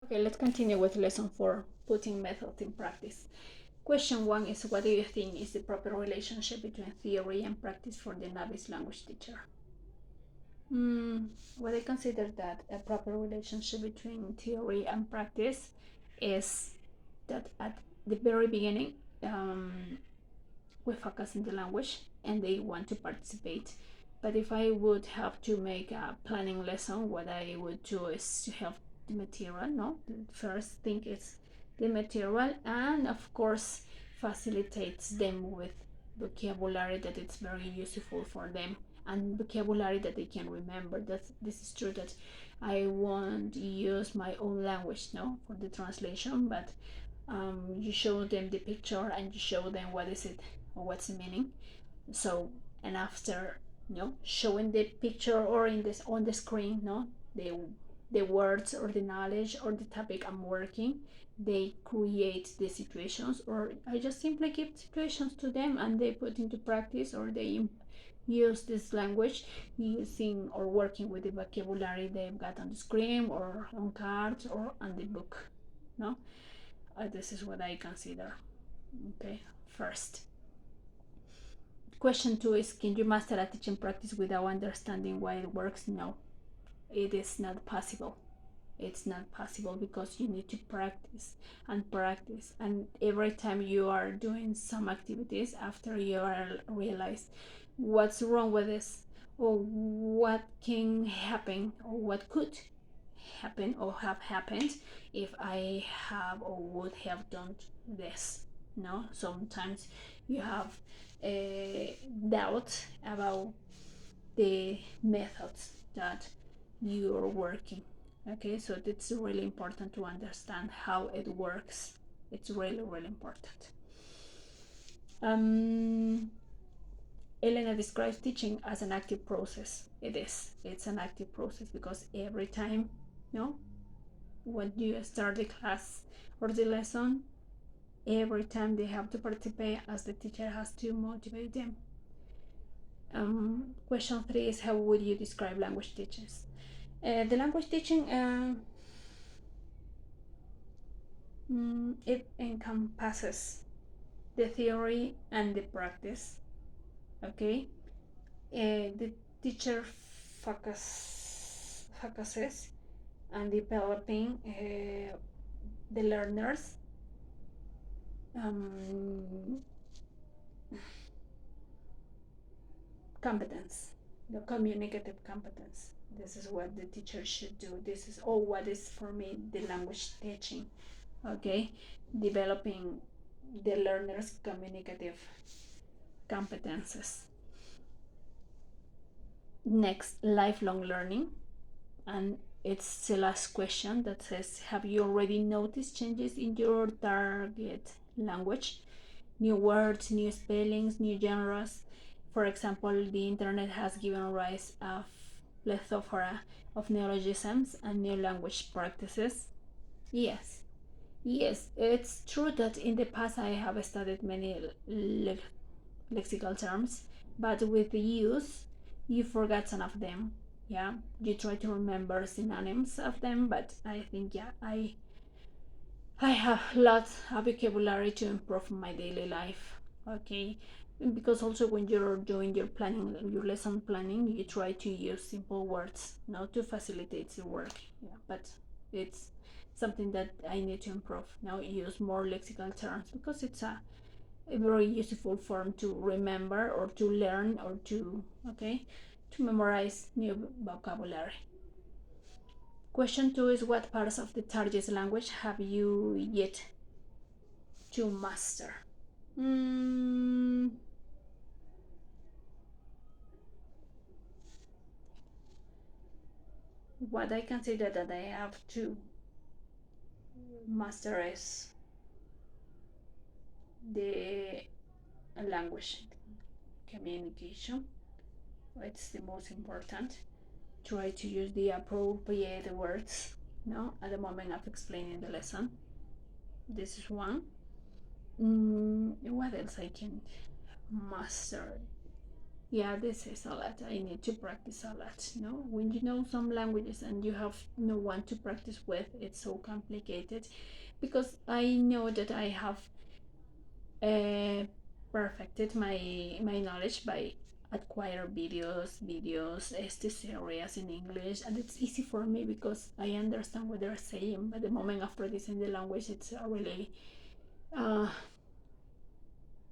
Okay, let's continue with lesson 4, putting methods in practice. Question 1 is, what do you think is the proper relationship between theory and practice for the novice language teacher? What I consider that a proper relationship between theory and practice is that at the very beginning, we focus on the language and they want to participate. But if I would have to make a planning lesson, what I would do is to have the material. No, the first thing is the material, and of course facilitates them with vocabulary that it's very useful for them, and vocabulary that they can remember. That this is true that I won't use my own language, no, for the translation, but you show them the picture and you show them what is it or what's the meaning. So, and after, showing the picture or in this on the screen, the words or the knowledge or the topic I'm working, they create the situations, or I just simply give situations to them and they put into practice, or they use this language using or working with the vocabulary they've got on the screen or on cards or on the book. No, this is what I consider. Okay, first. Question 2 is, can you master a teaching practice without understanding why it works? No, it is not possible. It's not possible because you need to practice and practice. And every time you are doing some activities, after you are realize what's wrong with this, or what can happen, or what could happen or have happened if I have or would have done this. No, sometimes you have a doubt about the methods that you are working. Okay, so it's really important to understand how it works. It's really, really important. Elena describes teaching as an active process. It is. It's an active process because every time, when you start the class or the lesson, every time they have to participate, as the teacher has to motivate them. Question 3 is, how would you describe language teachers? The language teaching, it encompasses the theory and the practice. Okay, the teacher focuses on developing the learners competence, the communicative competence. This is what the teacher should do. This is all what is for me the language teaching. Okay, developing the learner's communicative competences. Next, lifelong learning, and it's the last question that says, have you already noticed changes in your target language? New words, new spellings, new genres. For example, the internet has given rise a plethora of neologisms and new language practices. Yes, yes, it's true that in the past I have studied many lexical terms, but with the use, you forgot some of them. Yeah, you try to remember synonyms of them, but I think, yeah, I have lots of vocabulary to improve my daily life. Okay, because also when you're doing your planning, your lesson planning, you try to use simple words, not to facilitate the work. Yeah, but it's something that I need to improve. Now use more lexical terms because it's a very useful form to remember or to learn or to memorize new vocabulary. Question 2 is, what parts of the target language have you yet to master? What I consider that I have to master is the language communication. It's the most important. Try to use the appropriate words, at the moment of explaining the lesson. This is one. What else I can master? Yeah, this is a lot. I need to practice a lot. When you know some languages and you have no one to practice with, it's so complicated. Because I know that I have uh, perfected my knowledge by acquire videos, estes areas in English, and it's easy for me because I understand what they're saying. But the moment of practicing the language, it's a really uh,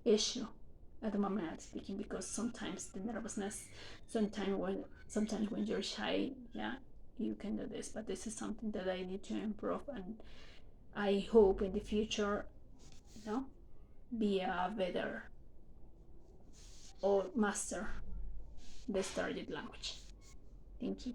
issue at the moment I'm speaking, because sometimes the nervousness, sometimes when you're shy, yeah, you can do this. But this is something that I need to improve, and I hope in the future, be a better or master this target language. Thank you.